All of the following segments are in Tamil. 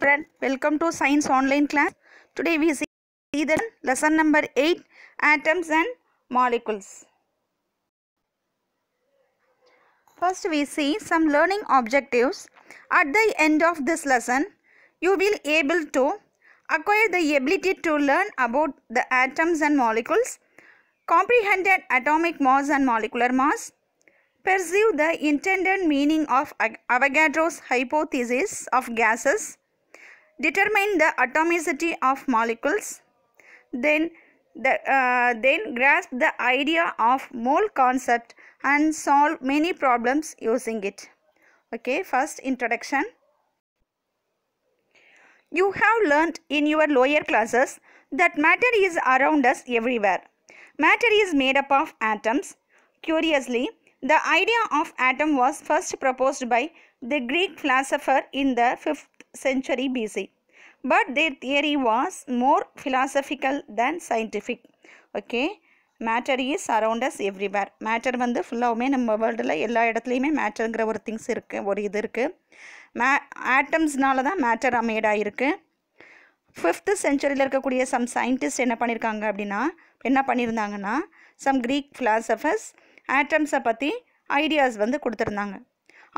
friend, welcome to Science Online class. Today we see the lesson number 8, Atoms and Molecules. First we see some learning objectives. At the end of this lesson, you will able to acquire the ability to learn about the atoms and molecules, comprehended atomic mass and molecular mass, perceive the intended meaning of Avogadro's hypothesis of gases, determine the atomicity of molecules, then grasp the idea of mole concept and solve many problems using it. Okay, first introduction. You have learnt in your lower classes that matter is around us everywhere. Matter is made up of atoms. Curiously, the idea of atom was first proposed by the Greek philosopher in the 5th century BC. But their theory was more philosophical than scientific. Okay, matter is around us everywhere. Matter வந்து ஃபுல்லாகவுமே நம்ம வேர்ல்டில் எல்லா இடத்துலையுமே மேட்டருங்கிற ஒரு திங்ஸ் இருக்குது, ஒரு இது இருக்குது. ஆட்டம்ஸ்னால தான் மேட்டர் மேடாயிருக்கு. 5th செஞ்சுரியில் இருக்கக்கூடிய சம் சயின்டிஸ்ட் என்ன பண்ணியிருக்காங்க அப்படின்னா, என்ன பண்ணியிருந்தாங்கன்னா, சம் க்ரீக் ஃபிலாசபர்ஸ் ஆட்டம்ஸை பற்றி ஐடியாஸ் வந்து கொடுத்துருந்தாங்க.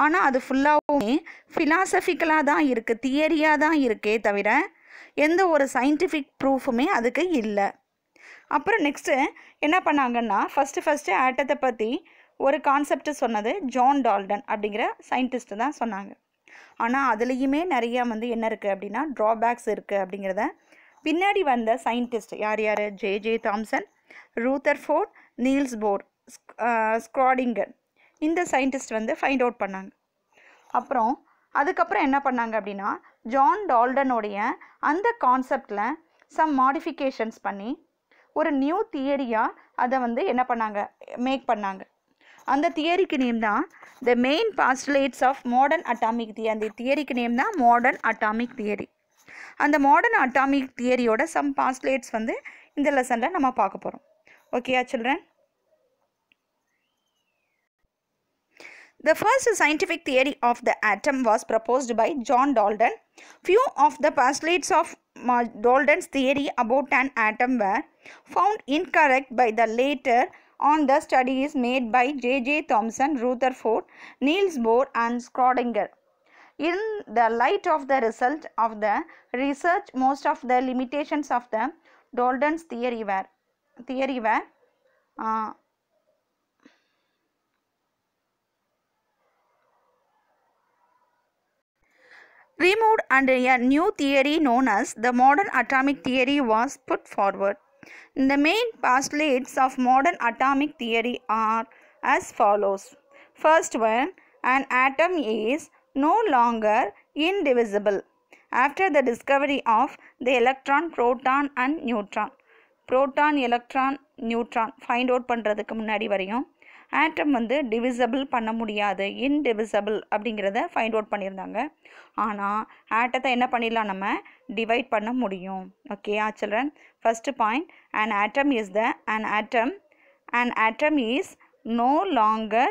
ஆனால் அது ஃபுல்லாகவுமே ஃபிலாசபிக்கலாக தான் இருக்குது, தியரியாக தான் இருக்கே தவிர எந்த ஒரு சயின்டிஃபிக் ப்ரூஃபுமே அதுக்கு இல்லை. அப்புறம் நெக்ஸ்ட்டு என்ன பண்ணாங்கன்னா, ஃபஸ்ட்டு ஆட்டத்தை பற்றி ஒரு கான்செப்ட் சொன்னது ஜான் டால்டன் அப்படிங்கிற சயின்டிஸ்ட்டு தான் சொன்னாங்க. ஆனால் அதுலேயுமே நிறையா வந்து என்ன இருக்குது அப்படின்னா ட்ராபேக்ஸ் இருக்குது அப்படிங்கிறத பின்னாடி வந்த சயின்டிஸ்ட் யார் J Thomson, Rutherford, Niels Bohr, Schrodinger, இந்த சயின்டிஸ்ட் வந்து ஃபைண்ட் அவுட் பண்ணாங்க. அதுக்கப்புறம் என்ன பண்ணாங்க அப்படின்னா, ஜான் டால்டனுடைய அந்த கான்செப்டில் சம் மாடிஃபிகேஷன்ஸ் பண்ணி ஒரு நியூ தியரியாக அதை வந்து என்ன பண்ணாங்க, மேக் பண்ணாங்க. அந்த தியரிக்கு நேம் தான் the main postulates of modern atomic theory. அந்த தியரிக்கு நேம் தான் மாடர்ன் அட்டாமிக் தியரி. அந்த மாடர்ன் அட்டாமிக் தியரியோட சம் பாஸ்டுலேட்ஸ் வந்து இந்த லெசனில் நம்ம பார்க்க போகிறோம். ஓகேயா children? The first scientific theory of the atom was proposed by John Dalton. Few of the postulates of Dalton's theory about an atom were found incorrect by the later on the studies made by J. Thomson, Rutherford, Niels Bohr and Schrödinger. In the light of the result of the research, most of the limitations of the Dalton's theory were removed and a new theory known as the modern atomic theory was put forward. The main postulates of modern atomic theory are as follows. First one, an atom is no longer indivisible after the discovery of the electron, proton and neutron. Proton, electron, neutron find out பண்ணுறதுக்கு முன்னாடி வரையும் ஆட்டம் வந்து டிவிசபிள் பண்ண முடியாது, இன்டிவிசபிள் அப்படிங்கிறத ஃபைண்ட் அவுட் பண்ணியிருந்தாங்க. ஆனால் ஆட்டத்தை என்ன பண்ணிடலாம், நம்ம டிவைட் பண்ண முடியும். Okay children? First point, an atom is no longer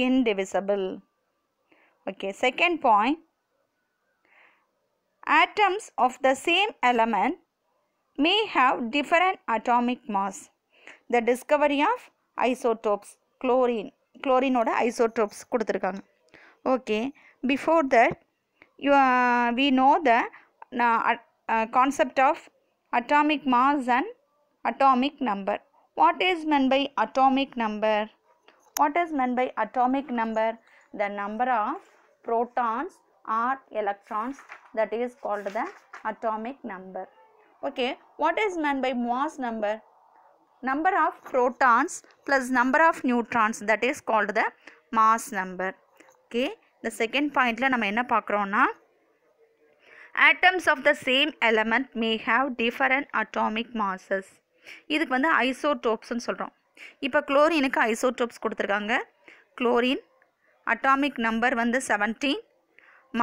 indivisible. Okay, second point, atoms of the same element may have different atomic mass. The discovery of isotopes, chlorine ஓட isotopes கொடுத்துருக்காங்க. Okay, before that we know the concept of atomic mass and atomic number. What is meant by atomic number? What is meant by atomic number? The number of protons or electrons, that is called the atomic number. Okay, what is meant by mass number? Number of protons plus number of neutrons, that is called the mass number. Okay, the second pointல நம்ம என்ன பார்க்குறோம்னா, atoms of the same element may have different atomic masses. இதுக்கு வந்து ஐசோடோப்ஸ்ன்னு சொல்கிறோம். இப்போ குளோரினுக்கு ஐசோடோப்ஸ் கொடுத்துருக்காங்க. குளோரின் அட்டாமிக் நம்பர் வந்து 17,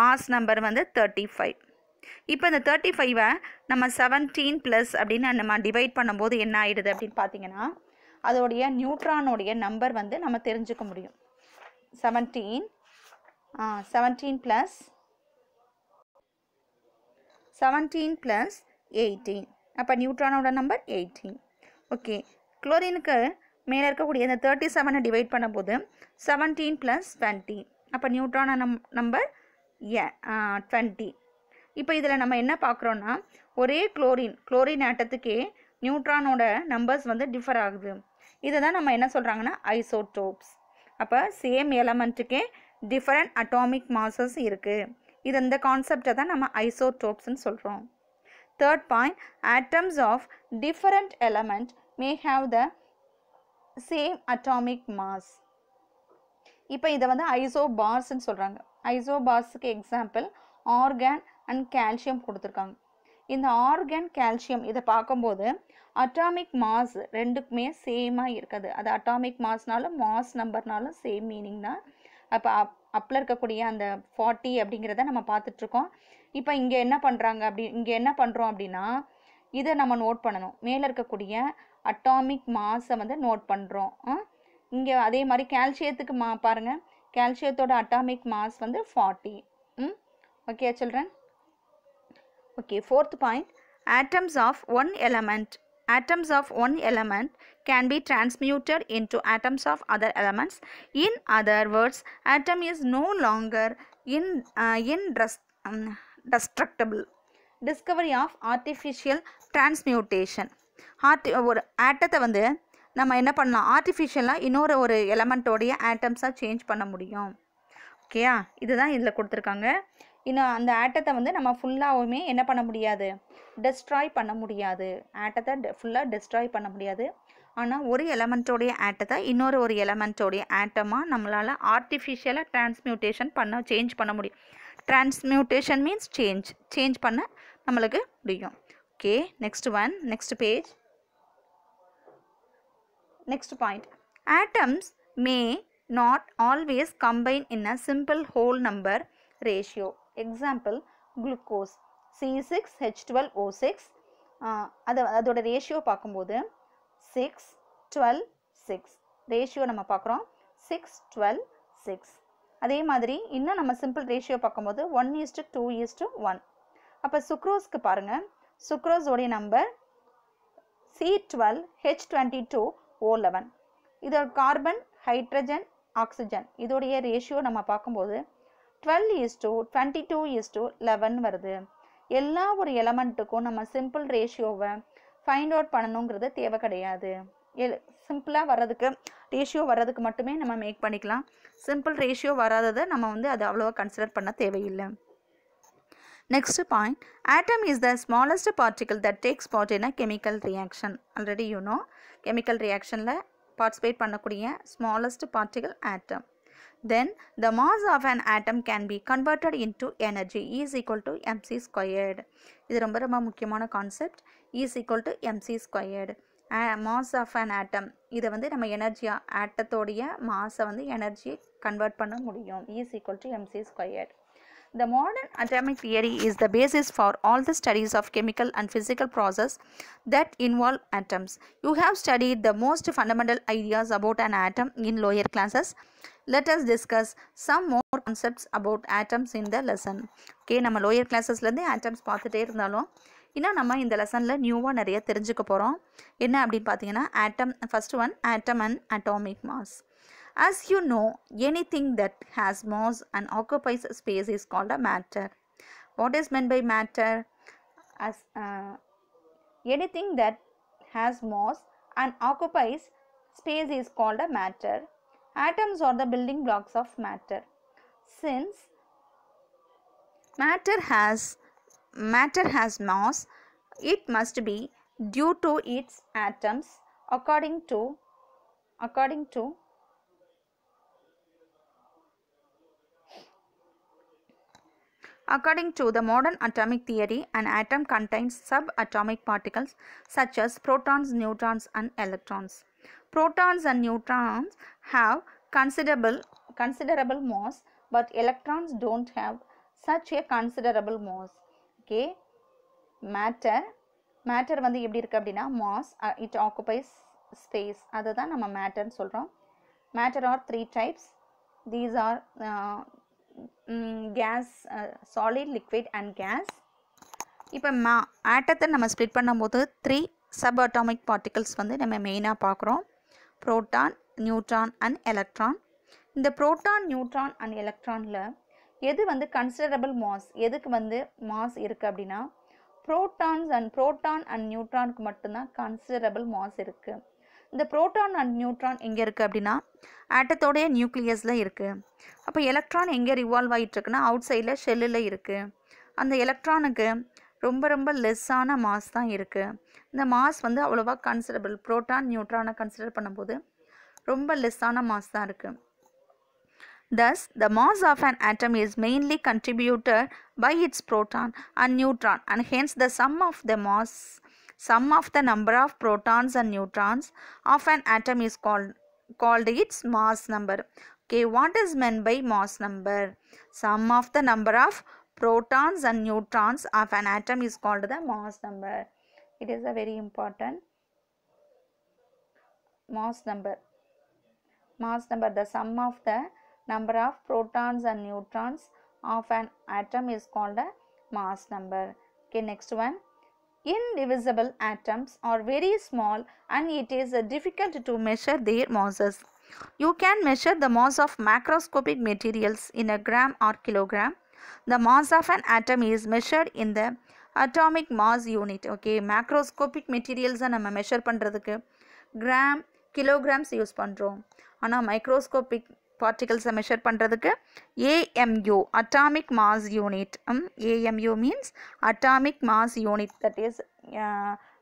மாஸ் நம்பர் வந்து 35. இப்போ இந்த 35ஐ நம்ம 17 ப்ளஸ் அப்படின்னு நம்ம டிவைட் பண்ணும்போது என்ன ஆகிடுது அப்படின்னு பார்த்தீங்கன்னா, அதோடைய நியூட்ரானோடைய நம்பர் வந்து நம்ம தெரிஞ்சுக்க முடியும். 17 + 17 plus 18. அப்போ நியூட்ரானோட நம்பர் 18. ஓகே, குளோரினுக்கு மேலே இருக்கக்கூடிய இந்த 37 டிவைட் பண்ணும்போது 17 plus 20. அப்போ நியூட்ரான நம்பர் 20. இப்போ இதில் நம்ம என்ன பார்க்குறோன்னா ஒரே குளோரின் ஆட்டத்துக்கே நியூட்ரானோட நம்பர்ஸ் வந்து டிஃபர் ஆகுது. இதை தான் நம்ம என்ன சொல்கிறாங்கன்னா ஐசோடோப்ஸ். அப்போ சேம் எலமெண்ட்டுக்கே டிஃபரண்ட் அட்டாமிக் மாசஸ் இருக்குது. இந்த கான்செப்டை தான் நம்ம ஐசோடோப்ஸ்ன்னு சொல்கிறோம். Third point, atoms of different element may have the same atomic mass. இப்போ இதை வந்து ஐசோபார்ஸ்ன்னு சொல்கிறாங்க. ஐசோபார்ஸுக்கு எக்ஸாம்பிள் ஆர்கான் அண்ட் கால்சியம் கொடுத்துருக்காங்க. இந்த ஆர்கான் கால்சியம் இதை பார்க்கும்போது அட்டாமிக் மாஸ் ரெண்டுக்குமே சேமாக இருக்குது. அது அட்டாமிக் மாஸ்னாலும் மாஸ் நம்பர்னாலும் சேம் மீனிங் தான். அப்போ அப்பில் இருக்கக்கூடிய அந்த 40 அப்படிங்கிறத நம்ம பார்த்துட்ருக்கோம். இப்போ இங்கே என்ன பண்ணுறோம் அப்படின்னா இதை நம்ம நோட் பண்ணணும். மேலே இருக்கக்கூடிய அட்டாமிக் மாஸை வந்து நோட் பண்ணுறோம். இங்கே அதே மாதிரி கால்சியத்துக்கு பாருங்கள், கால்சியத்தோட அட்டாமிக் மாஸ் வந்து 40. Okay children. Okay, fourth point, atoms of one element can be transmuted into atoms of other elements. In other words, atom is no longer indestructible. Discovery of artificial transmutation. ஒரு ஆட்டத்தை வந்து நம்ம என்ன பண்ணலாம், ஆர்டிஃபிஷியலாக இன்னொரு எலமெண்ட்டோடைய ஆட்டம்ஸாக சேஞ்ச் பண்ண முடியும். ஓகேயா, இதுதான் இதில் கொடுத்துருக்காங்க. இன்னும் அந்த ஆட்டத்தை வந்து நம்ம ஃபுல்லாகவுமே என்ன பண்ண முடியாது, டெஸ்ட்ராய் பண்ண முடியாது. ஆட்டத்தை ஃபுல்லாக டெஸ்ட்ராய் பண்ண முடியாது. ஆனால் ஒரு எலமெண்ட்டோடைய ஆட்டத்தை இன்னொரு எலமெண்ட்டோடைய ஆட்டமாக நம்மளால் ஆர்டிஃபிஷியலாக சேஞ்ச் பண்ண முடியும். டிரான்ஸ்மியூட்டேஷன் மீன்ஸ் சேஞ்ச் பண்ண நம்மளுக்கு முடியும். Okay, next page. Next point, atoms may not always combine in a simple whole number ratio. Example, glucose C6H12O6. அதோட ரேஷியோ பார்க்கும்போது 6:12:6 ரேஷியோ நம்ம பார்க்குறோம். 6:12:6. அதே மாதிரி இன்னும் நம்ம சிம்பிள் ரேஷியோ பார்க்கும்போது 1:2:1. அப்போ சுக்ரோஸ்க்கு பாருங்கள், சுக்ரோஸோடைய நம்பர் C12H22O11. இதோட கார்பன், ஹைட்ரஜன், ஆக்சிஜன் இதோடைய ரேஷியோ நம்ம பார்க்கும்போது 12:22:11 வருது. எல்லா ஒரு எலமெண்ட்டுக்கும் நம்ம சிம்பிள் ரேஷியோவை ஃபைண்ட் அவுட் பண்ணணுங்கிறது தேவை கிடையாது. சிம்பிளாக ரேஷியோ வர்றதுக்கு மட்டுமே நம்ம மேக் பண்ணிக்கலாம். சிம்பிள் ரேஷியோ வராததை நம்ம வந்து அதை அவ்வளோவா கன்சிடர் பண்ண தேவையில்லை. Next point, atom is the smallest particle that takes part in a chemical reaction. Already you know, chemical reaction la participate பண்ணக்கூடிய smallest particle atom. Then the mass of an atom can be converted into energy is equal to mc squared. இது ரொம்ப முக்கியமான concept. is equal to mc squared. mass of an atom இதை வந்து நம்ம எனர்ஜியா ஆட்டத்தோடைய மாஸை வந்து எனர்ஜியை கன்வெர்ட் பண்ண முடியும். is equal to mc squared. The modern atomic theory is the basis for all the studies of chemical and physical processes that involve atoms. You have studied the most fundamental ideas about an atom in lower classes. Let us discuss some more concepts about atoms in the lesson. Okay, நம்ம lower classesலேருந்து atoms பார்த்துட்டே இருந்தாலும் இன்னும் நம்ம இந்த லெசனில் நியூவாக நிறைய தெரிஞ்சுக்க போகிறோம். என்ன அப்படின்னு பார்த்தீங்கன்னா first one, atom and atomic mass. As you know, anything that has mass and occupies space is called a matter. What is meant by matter? As anything that has mass and occupies space is called a matter. Atoms are the building blocks of matter. Since matter has mass, it must be due to its atoms according to the modern atomic theory, an atom contains subatomic particles such as protons, neutrons and electrons. Protons and neutrons have considerable mass, but electrons don't have such a considerable mass. Okay, matter வந்து எப்படி இருக்கு அப்படின்னா mass, it occupies space. அதுதான் நம்ம மேட்டர்னு சொல்கிறோம். Matter are 3 types. These are gas, solid, liquid and gas. இப்போ ஆட்டத்தை நம்ம ஸ்ப்ளிட் பண்ணும்போது 3 சப் அட்டாமிக் பார்ட்டிகல்ஸ் வந்து நம்ம மெயினாக பார்க்குறோம். Proton, neutron and electron. இந்த புரோட்டான், நியூட்ரான் அண்ட் எலக்ட்ரானில் எது வந்து கன்சிடரபிள் மாஸ், எதுக்கு வந்து மாஸ் இருக்குது அப்படின்னா புரோட்டான் அண்ட் நியூட்ரானுக்கு மட்டும்தான் கன்சிடரபிள் மாஸ் இருக்குது. இந்த புரோட்டான் அண்ட் நியூட்ரான் எங்கே இருக்குது அப்படின்னா ஆட்டத்தோடைய நியூக்ளியஸில் இருக்குது. அப்போ எலக்ட்ரான் எங்கே ரிவால்வ் ஆகிட்டுருக்குன்னா அவுட் சைடில் ஷெல்லில் இருக்குது. அந்த எலக்ட்ரானுக்கு ரொம்ப ரொம்ப லெஸ்ஸான மாஸ் தான் இருக்குது. இந்த மாஸ் வந்து அவ்வளோவா கன்சிடரபிள், புரோட்டான் நியூட்ரானை கன்சிடர் பண்ணும்போது ரொம்ப லெஸ்ஸான மாஸ் தான் இருக்குது. Thus, the mass of an atom is mainly contributed by its proton and neutron, and hence the sum of the number of protons and neutrons of an atom is called its mass number. Okay, what is meant by mass number? Sum of the number of protons and neutrons of an atom is called the mass number. It is a very important mass number. Mass number, the sum of the number of protons and neutrons of an atom is called a mass number. Okay, next one. Indivisible atoms are very small and it is difficult to measure their masses. You can measure the mass of macroscopic materials in a gram or kilogram. The mass of an atom is measured in the atomic mass unit. Okay, macroscopic materials நம்ம measure பண்ணுறதுக்கு கிராம், கிலோகிராம்ஸ் யூஸ் பண்ணுறோம். ஆனால் மைக்ரோஸ்கோபிக் பார்ட்டிகல்ஸை மெஷர் பண்ணுறதுக்கு AMU, atomic mass unit. AMU means atomic mass unit.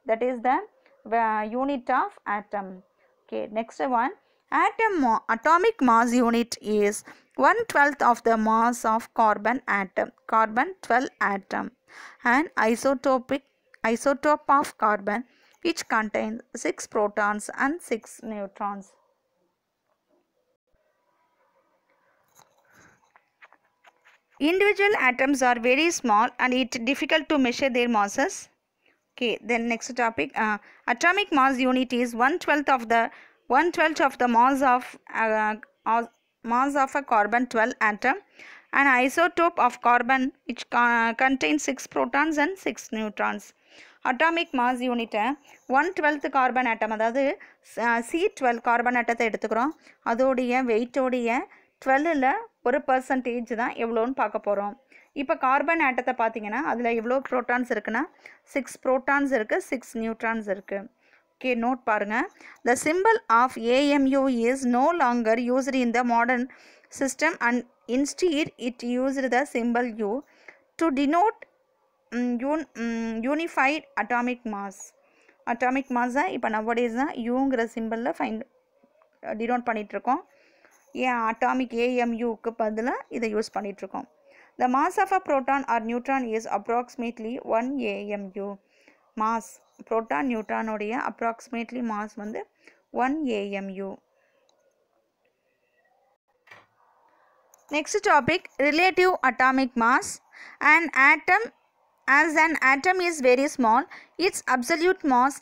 that is the unit of atom. Okay, next one. Atomic mass unit is 1/12 of the mass of carbon 12 atom. An isotope of carbon which contains 6 protons and 6 neutrons. Individual atoms are very small and it is difficult to measure their masses. Okay, then next topic. Atomic mass unit is 1/12 of the mass of a carbon 12 atom. An isotope of carbon which contains 6 protons and 6 neutrons. Atomic mass unit 1/12 carbon atom, அதாவது C12 கார்பன் ஆட்டத்தை எடுத்துக்கிறோம். அதோடைய வெயிட்டோடைய 12ல் 1% தான் எவ்வளோன்னு பார்க்க போகிறோம். இப்போ கார்பன் ஆட்டத்தை பார்த்தீங்கன்னா அதில் எவ்வளோ ப்ரோட்டான்ஸ் இருக்குன்னா 6 ப்ரோட்டான்ஸ் இருக்குது, 6 நியூட்ரான்ஸ் இருக்குது. ஓகே, நோட் பாருங்கள். The symbol of AMU is no longer used in the modern system and instead it used the symbol U to denote unified atomic mass. Atomic mass இப்போ nowadays தான் யூங்கிற சிம்பிளில் டினோட் பண்ணிகிட்ருக்கோம். ஏன் அட்டாமிக் AMUக்கு பதிலாக இதை யூஸ் பண்ணிகிட்ருக்கோம். The mass of a proton or neutron is approximately 1 AMU. Mass proton நியூட்ரானோடைய அப்ராக்சிமேட்லி மாஸ் வந்து 1 AMU. Next topic, relative atomic mass. As an atom is very small, its absolute mass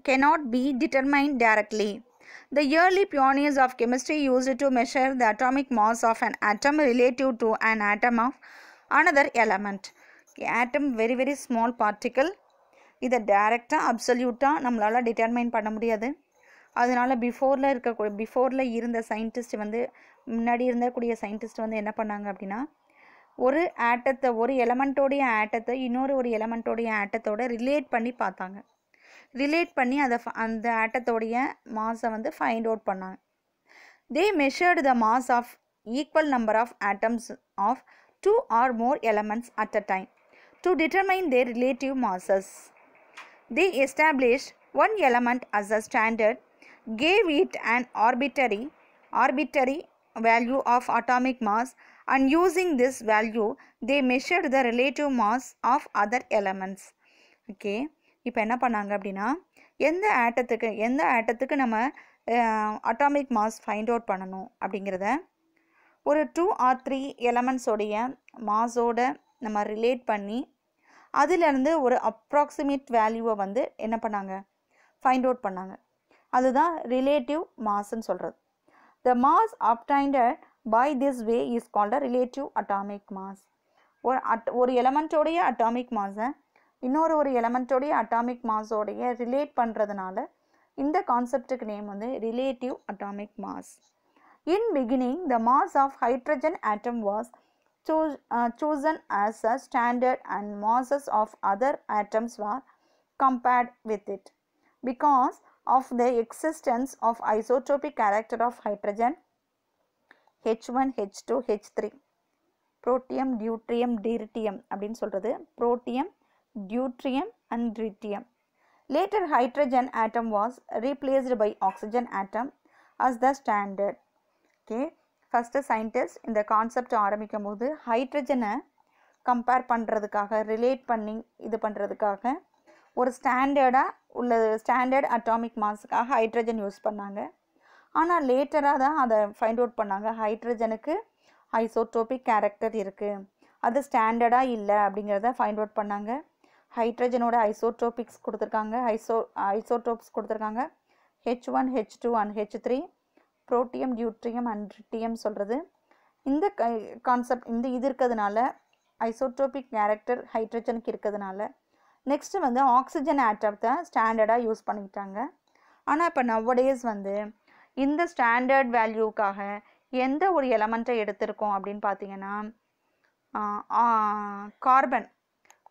cannot be determined directly. The early pioneers of chemistry used to measure the atomic mass of an atom relative to an atom of another element. Atom very very small particle. இதை டைரெக்டாக அப்சல்யூட்டாக நம்மளால் டிட்டர்மைன் பண்ண முடியாது. அதனால் பிஃபோரில் இருந்த சயின்டிஸ்ட் வந்து முன்னாடி இருந்தக்கூடிய சயின்டிஸ்ட் வந்து என்ன பண்ணாங்க அப்படின்னா ஒரு எலமெண்ட்டோடைய ஆட்டத்தை இன்னொரு எலமெண்ட்டோடைய ஆட்டத்தோட ரிலேட் பண்ணி பார்த்தாங்க. ரிலேட் பண்ணி அந்த ஆட்டத்தோடைய மாஸை வந்து ஃபைண்ட் அவுட் பண்ணாங்க. They measured the mass of equal number of atoms of 2 or more elements at a time to determine their relative masses. They established one element as a standard, gave it an arbitrary value of atomic mass, and using this value they measured the relative mass of other elements. Okay, இப்போ என்ன பண்ணாங்க அப்படின்னா எந்த ஆட்டத்துக்கு நம்ம அட்டாமிக் மாஸ் ஃபைண்ட் அவுட் பண்ணணும் அப்படிங்கிறத ஒரு 2 or 3 எலமெண்ட்ஸோடைய மாஸோட நம்ம ரிலேட் பண்ணி அதிலிருந்து ஒரு அப்ராக்சிமேட் வேல்யூவை வந்து என்ன பண்ணாங்க ஃபைண்ட் அவுட் பண்ணாங்க. அதுதான் ரிலேட்டிவ் மாஸ்ன்னு சொல்கிறது. The mass obtained by this way is called a relative atomic mass. ஒரு எலமெண்ட்டோடைய அட்டாமிக் மாஸை இன்னொரு எலமெண்ட்டோடைய அட்டாமிக் மாஸோடைய ரிலேட் பண்ணுறதுனால இந்த கான்செப்டுக்கு நேம் வந்து relative atomic mass. In beginning the mass of hydrogen atom was chosen as a standard and masses of other atoms were compared with it. Because of the existence of isotopic character of hydrogen H1, H2, H3, protium, deuterium, deuterium அப்படின்னு சொல்கிறது, protium, deuterium and tritium. Later hydrogen atom was replaced by oxygen atom as the standard. Okay, first scientist இந்த கான்செப்ட் ஆரம்பிக்கும் போது ஹைட்ரஜனை கம்பேர் பண்ணுறதுக்காக, ரிலேட் பண்ணி இது பண்ணுறதுக்காக ஒரு ஸ்டாண்டர்ட் அட்டாமிக் மாஸுக்காக ஹைட்ரஜன் யூஸ் பண்ணாங்க. ஆனால் லேட்டராக தான் அதை ஃபைண்ட் அவுட் பண்ணாங்க, ஹைட்ரஜனுக்கு ஐசோடோபிக் கேரக்டர் இருக்குது, அது ஸ்டாண்டர்டாக இல்லை அப்படிங்கிறத ஃபைண்ட் அவுட் பண்ணாங்க. ஹைட்ரஜனோட ஐசோடோபிக்ஸ் கொடுத்துருக்காங்க, ஐசோடோப்ஸ் கொடுத்துருக்காங்க, H1, H2 and H3, protium, deuterium and tritium சொல்கிறது. இந்த கான்செப்ட் இது இருக்கிறதுனால, ஐசோட்ரோபிக் கேரக்டர் ஹைட்ரஜனுக்கு இருக்கிறதுனால நெக்ஸ்ட்டு வந்து ஆக்சிஜன் ஆட்டத்தை ஸ்டாண்டர்டாக யூஸ் பண்ணிக்கிட்டாங்க. ஆனால் இப்போ நவடேஸ் வந்து இந்த ஸ்டாண்டர்ட் வேல்யூக்காக எந்த ஒரு எலமெண்ட்டை எடுத்திருக்கோம் அப்படின்னு பார்த்தீங்கன்னா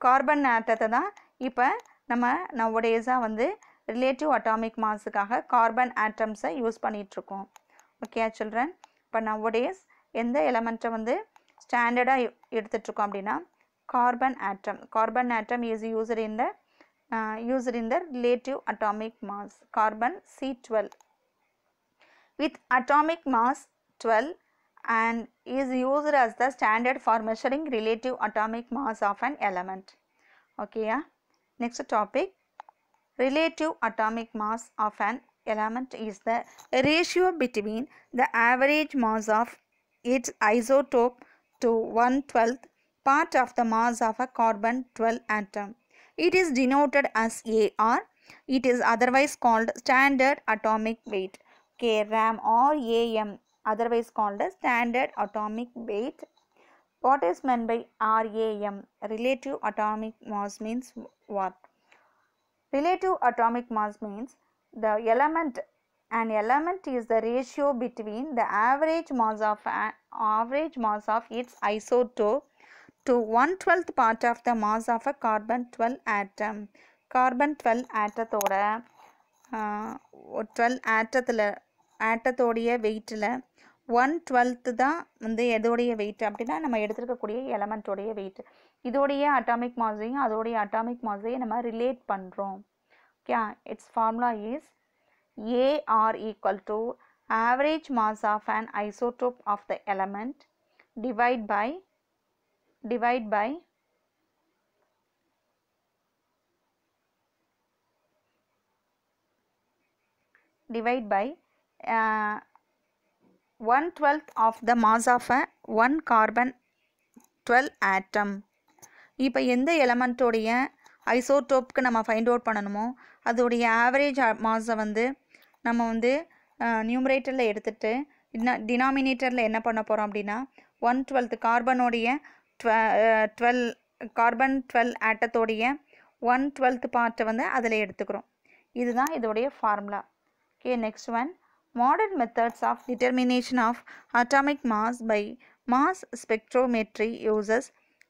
கார்பன் ஆட்டத்தை தான் இப்போ நம்ம நவடேஸாக வந்து ரிலேட்டிவ் அட்டாமிக் மாஸுக்காக கார்பன் ஆட்டம்ஸை யூஸ் பண்ணிகிட்ருக்கோம். ஓகே சில்ட்ரன், இப்போ நவடேஸ் எந்த எலமெண்ட்டை வந்து ஸ்டாண்டர்டாக எடுத்துகிட்ருக்கோம் அப்படின்னா carbon atom is used in the relative atomic mass carbon C12 with atomic mass 12 and is used as the standard for measuring relative atomic mass of an element. Okay, yeah. Next topic, relative atomic mass of an element is the ratio between the average mass of its isotope to 1/12th part of the mass of a carbon 12 atom. It is denoted as AR. It is otherwise called standard atomic weight. Okay, RAM or AM, otherwise called as standard atomic weight. What is meant by RAM? Relative atomic mass means what? Relative atomic mass means an element is the ratio between the average mass of its isotope to 1/12th part of the mass of a carbon 12 atom. Carbon 12 ஆட்டத்தோட 12 ஆட்டத்தோடைய வெயிட்டில் 1/12th தான் வந்து எதோடைய வெயிட் அப்படின்னா நம்ம எடுத்துருக்கக்கூடிய எலமெண்ட்டோடைய வெயிட். இதோடைய அட்டாமிக் மாஸையும் அதோடைய அட்டாமிக் மாஸையும் நம்ம ரிலேட் பண்ணுறோம். Okay, it's formula is AR equal to average mass of an isotope of the element divide by divide by 1/12th of the mass of a 1 carbon 12 atom. இப்போ எந்த எலமெண்ட்டோடைய ஐசோடோப்புக்கு நம்ம ஃபைண்ட் அவுட் பண்ணணுமோ அதோடைய ஆவரேஜ் மாஸை வந்து நம்ம வந்து நியூமரேட்டரில் எடுத்துகிட்டு டினாமினேட்டரில் என்ன பண்ண போகிறோம் அப்படின்னா 1/12 கார்பனோடைய 12 கார்பன் 12 ஆட்டத்தோடைய 1/12th பார்ட்டை வந்து அதில் எடுத்துக்கிறோம். இதுதான் இதோடைய formula. Okay, next one, modern methods of determination of atomic mass by mass spectrometry uses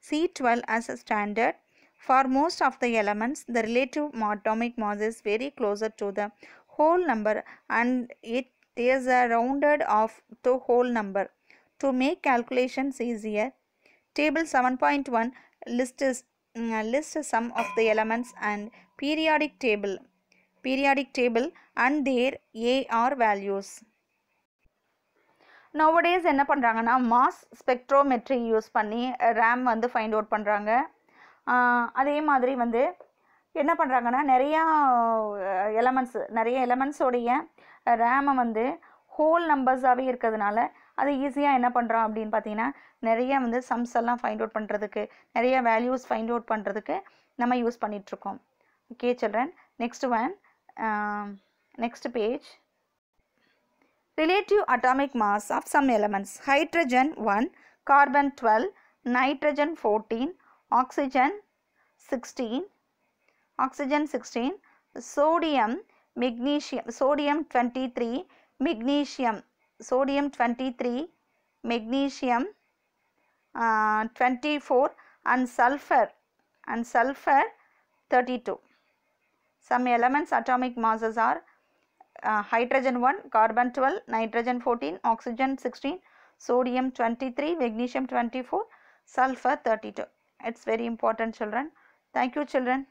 C12 as a standard. For most of the elements, the relative atomic mass is very closer to the whole number and it is rounded off to whole number. To make calculations easier, table 7.1 lists some of the elements and periodic table and their AR values. Nowadays என்ன பண்ணுறாங்கன்னா மாஸ் ஸ்பெக்ட்ரோமெட்ரி யூஸ் பண்ணி RAM வந்து ஃபைண்ட் அவுட் பண்ணுறாங்க. அதே மாதிரி வந்து என்ன பண்ணுறாங்கன்னா நிறைய எலமெண்ட்ஸோடைய ரேமை வந்து ஹோல் நம்பர்ஸாகவே இருக்கிறதுனால அது ஈஸியாக என்ன பண்ணுறோம் அப்படின்னு பார்த்தீங்கன்னா நிறைய வந்து சம்ஸ் எல்லாம் ஃபைண்ட் அவுட் பண்ணுறதுக்கு, நிறைய வேல்யூஸ் ஃபைண்ட் அவுட் பண்ணுறதுக்கு நம்ம யூஸ் பண்ணிகிட்ருக்கோம். Okay children, next page, relative atomic mass of some elements: hydrogen 1, carbon 12, nitrogen 14, oxygen 16, oxygen 16, sodium, magnesium, sodium 23, magnesium, sodium 23, magnesium 24 and sulfur 32. Some elements atomic masses are hydrogen 1, carbon 12, nitrogen 14, oxygen 16, sodium 23, magnesium 24, sulfur 32. It's very important, children. Thank you, children.